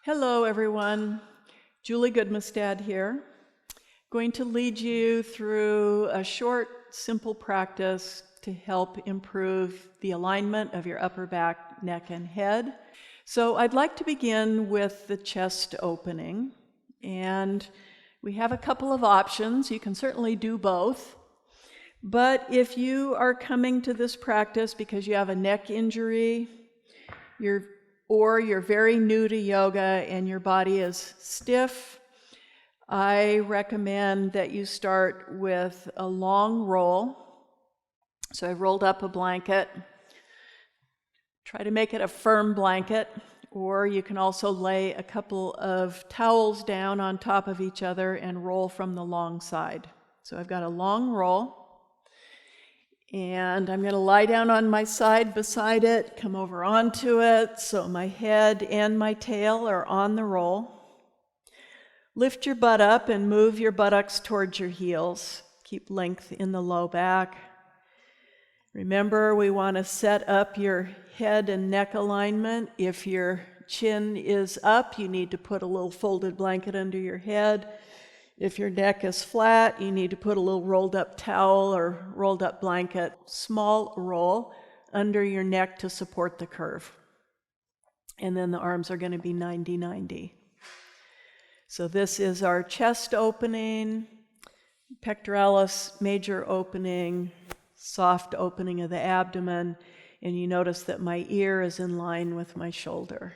Hello everyone, Julie Guddmestad here. Going to lead you through a short, simple practice to help improve the alignment of your upper back, neck, and head. So I'd like to begin with the chest opening, and we have a couple of options. You can certainly do both, but if you are coming to this practice because you have a neck injury, you're very new to yoga and your body is stiff, I recommend that you start with a long roll. So I rolled up a blanket. Try to make it a firm blanket, or you can also lay a couple of towels down on top of each other and roll from the long side. So I've got a long roll. And I'm going to lie down on my side beside it, come over onto it, so my head and my tail are on the roll. Lift your butt up and move your buttocks towards your heels. Keep length in the low back. Remember, we want to set up your head and neck alignment. If your chin is up, you need to put a little folded blanket under your head. If your neck is flat, you need to put a little rolled up towel or rolled up blanket, small roll under your neck to support the curve. And then the arms are going to be 90-90. So this is our chest opening, pectoralis major opening, soft opening of the abdomen, and you notice that my ear is in line with my shoulder.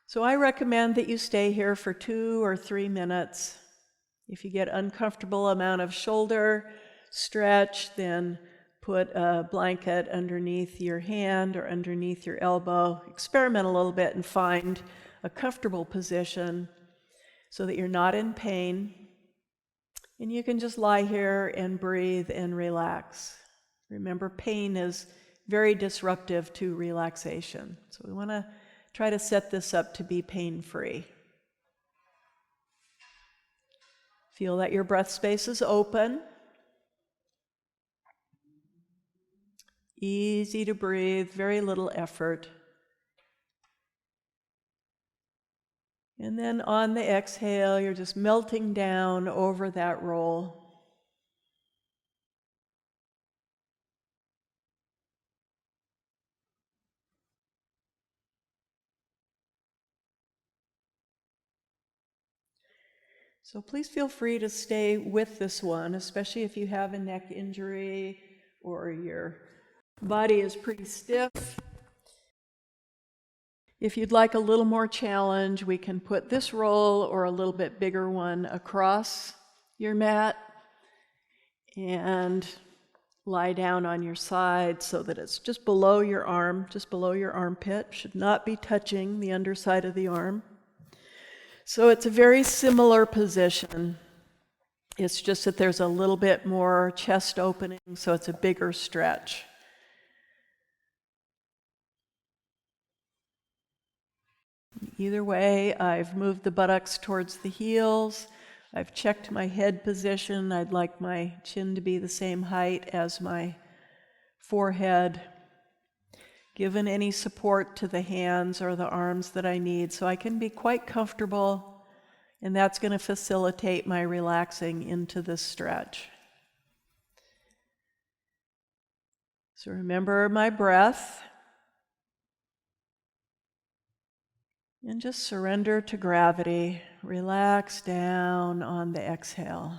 So I recommend that you stay here for 2 or 3 minutes. If you get uncomfortable amount of shoulder stretch, then put a blanket underneath your hand or underneath your elbow. Experiment a little bit and find a comfortable position so that you're not in pain. And you can just lie here and breathe and relax. Remember, pain is very disruptive to relaxation. So we want to try to set this up to be pain-free. Feel that your breath space is open. Easy to breathe, very little effort. And then on the exhale, you're just melting down over that roll. So please feel free to stay with this one, especially if you have a neck injury or your body is pretty stiff. If you'd like a little more challenge, we can put this roll or a little bit bigger one across your mat and lie down on your side so that it's just below your arm, just below your armpit. Should not be touching the underside of the arm. So it's a very similar position. It's just that there's a little bit more chest opening, so it's a bigger stretch. Either way, I've moved the buttocks towards the heels. I've checked my head position. I'd like my chin to be the same height as my forehead. Given any support to the hands or the arms that I need, so I can be quite comfortable, and that's going to facilitate my relaxing into this stretch. So remember my breath, and just surrender to gravity. Relax down on the exhale.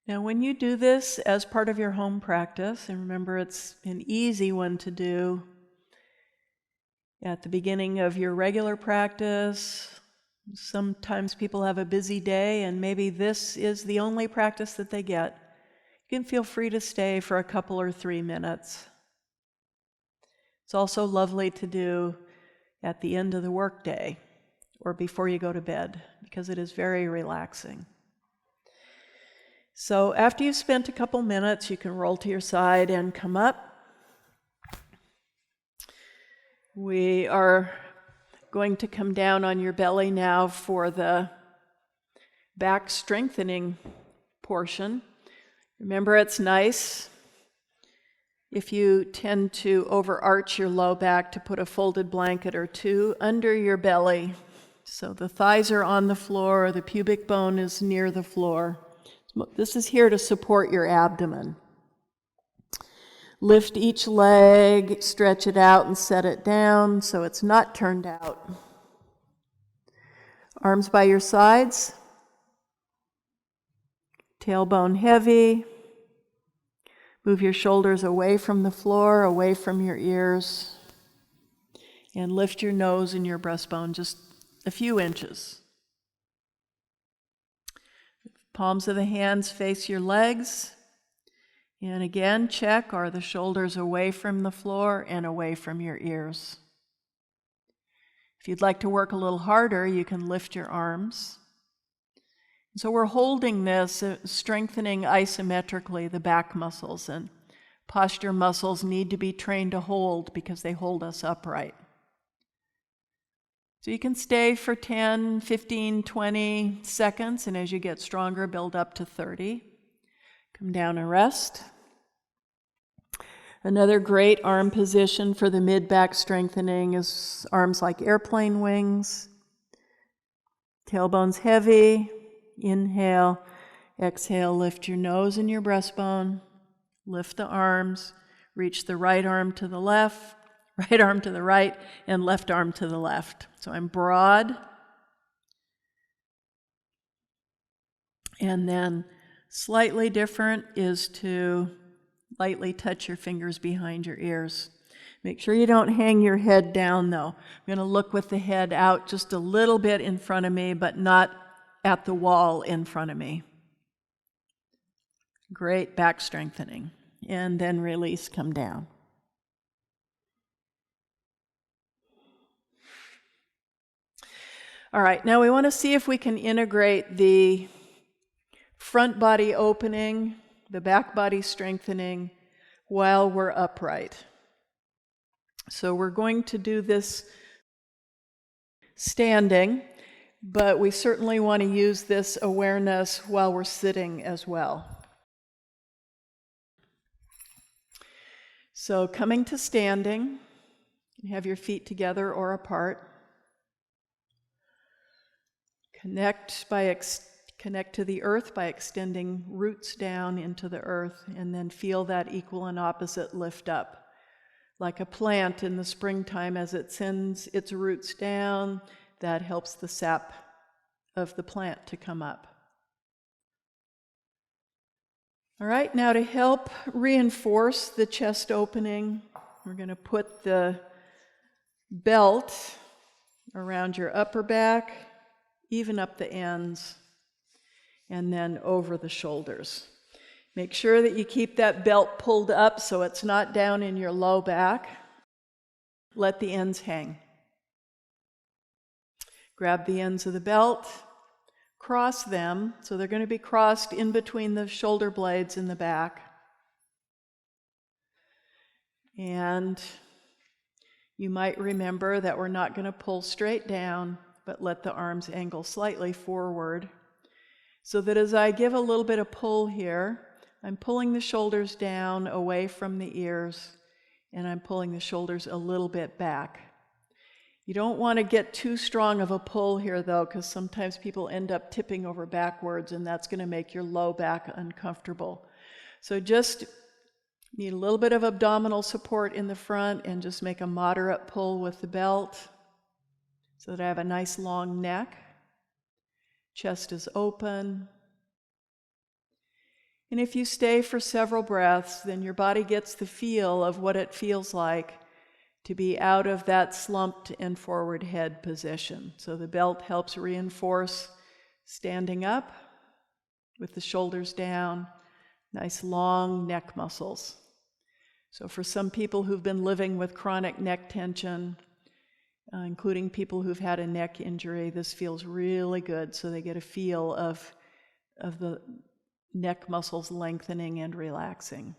Now, when you do this as part of your home practice, and remember it's an easy one to do at the beginning of your regular practice. Sometimes people have a busy day and maybe this is the only practice that they get. You can feel free to stay for a couple or 3 minutes. It's also lovely to do at the end of the workday or before you go to bed because it is very relaxing. So after you've spent a couple minutes, you can roll to your side and come up. We are going to come down on your belly now for the back strengthening portion. Remember, it's nice if you tend to overarch your low back to put a folded blanket or two under your belly. So the thighs are on the floor, the pubic bone is near the floor. This is here to support your abdomen. Lift each leg, stretch it out and set it down so it's not turned out. Arms by your sides. Tailbone heavy. Move your shoulders away from the floor, away from your ears. And lift your nose and your breastbone just a few inches. Palms of the hands face your legs. And again, check, are the shoulders away from the floor and away from your ears? If you'd like to work a little harder, you can lift your arms. So we're holding this, strengthening isometrically the back muscles, and posture muscles need to be trained to hold because they hold us upright. So you can stay for 10, 15, 20 seconds, and as you get stronger, build up to 30. Come down and rest. Another great arm position for the mid-back strengthening is arms like airplane wings. Tailbone's heavy. Inhale, exhale, lift your nose and your breastbone. Lift the arms. Reach the right arm to the left, right arm to the right, and left arm to the left. So I'm broad. And then slightly different is to lightly touch your fingers behind your ears. Make sure you don't hang your head down, though. I'm going to look with the head out just a little bit in front of me, but not at the wall in front of me. Great back strengthening. And then release, come down. All right, now we want to see if we can integrate the front body opening, the back body strengthening, while we're upright. So we're going to do this standing, but we certainly want to use this awareness while we're sitting as well. So coming to standing, you have your feet together or apart. Connect to the earth by extending roots down into the earth, and then feel that equal and opposite lift up. Like a plant in the springtime, as it sends its roots down, that helps the sap of the plant to come up. All right, now to help reinforce the chest opening, we're going to put the belt around your upper back, even up the ends, and then over the shoulders. Make sure that you keep that belt pulled up so it's not down in your low back. Let the ends hang. Grab the ends of the belt, cross them, so they're going to be crossed in between the shoulder blades in the back. And you might remember that we're not going to pull straight down, but let the arms angle slightly forward, so that as I give a little bit of pull here, I'm pulling the shoulders down away from the ears, and I'm pulling the shoulders a little bit back. You don't want to get too strong of a pull here, though, because sometimes people end up tipping over backwards, and that's going to make your low back uncomfortable. So just need a little bit of abdominal support in the front, and just make a moderate pull with the belt so that I have a nice long neck. Chest is open. And if you stay for several breaths, then your body gets the feel of what it feels like to be out of that slumped and forward head position. So the belt helps reinforce standing up with the shoulders down, nice long neck muscles. So for some people who've been living with chronic neck tension, including people who've had a neck injury, this feels really good, so they get a feel of the neck muscles lengthening and relaxing.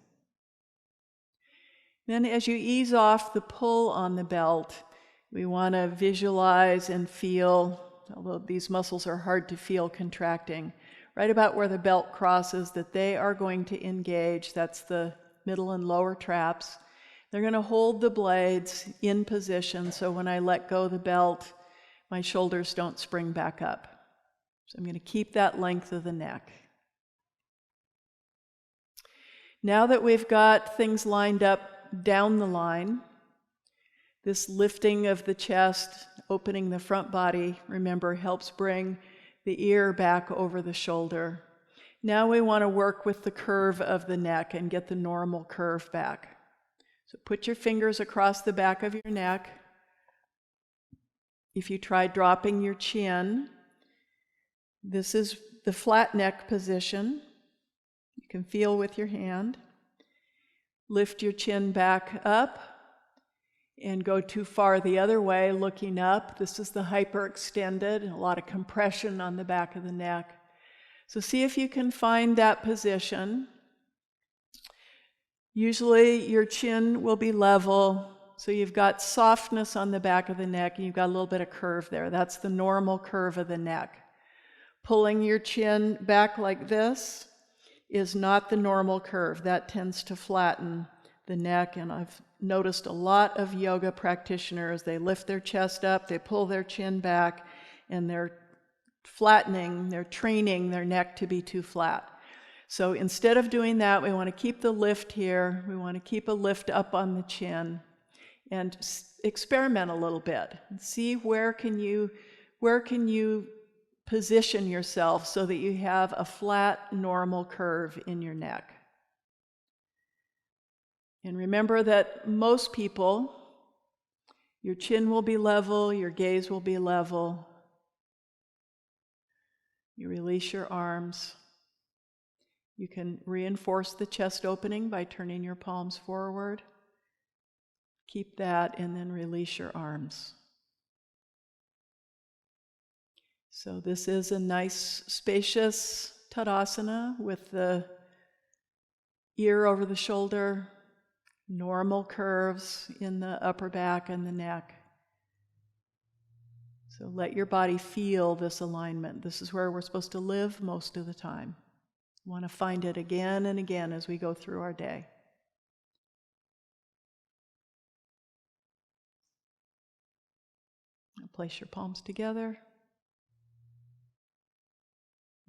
Then as you ease off the pull on the belt, we want to visualize and feel, although these muscles are hard to feel contracting, right about where the belt crosses, that they are going to engage. That's the middle and lower traps. They're going to hold the blades in position so when I let go of the belt, my shoulders don't spring back up. So I'm going to keep that length of the neck. Now that we've got things lined up down the line, this lifting of the chest, opening the front body, remember, helps bring the ear back over the shoulder. Now we want to work with the curve of the neck and get the normal curve back. So put your fingers across the back of your neck. If you try dropping your chin, this is the flat neck position. You can feel with your hand. Lift your chin back up and go too far the other way, looking up. This is the hyperextended, a lot of compression on the back of the neck. So see if you can find that position. Usually your chin will be level, so you've got softness on the back of the neck and you've got a little bit of curve there. That's the normal curve of the neck. Pulling your chin back like this is not the normal curve. That tends to flatten the neck, and I've noticed a lot of yoga practitioners, they lift their chest up, they pull their chin back, and they're flattening, they're training their neck to be too flat. So instead of doing that, we want to keep the lift here, we want to keep a lift up on the chin, and experiment a little bit. See where can you position yourself so that you have a flat, normal curve in your neck. And remember that most people, your chin will be level, your gaze will be level. You release your arms. You can reinforce the chest opening by turning your palms forward. Keep that and then release your arms. So this is a nice, spacious Tadasana with the ear over the shoulder, normal curves in the upper back and the neck. So let your body feel this alignment. This is where we're supposed to live most of the time. We want to find it again and again as we go through our day. Place your palms together.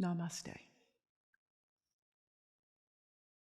Namaste.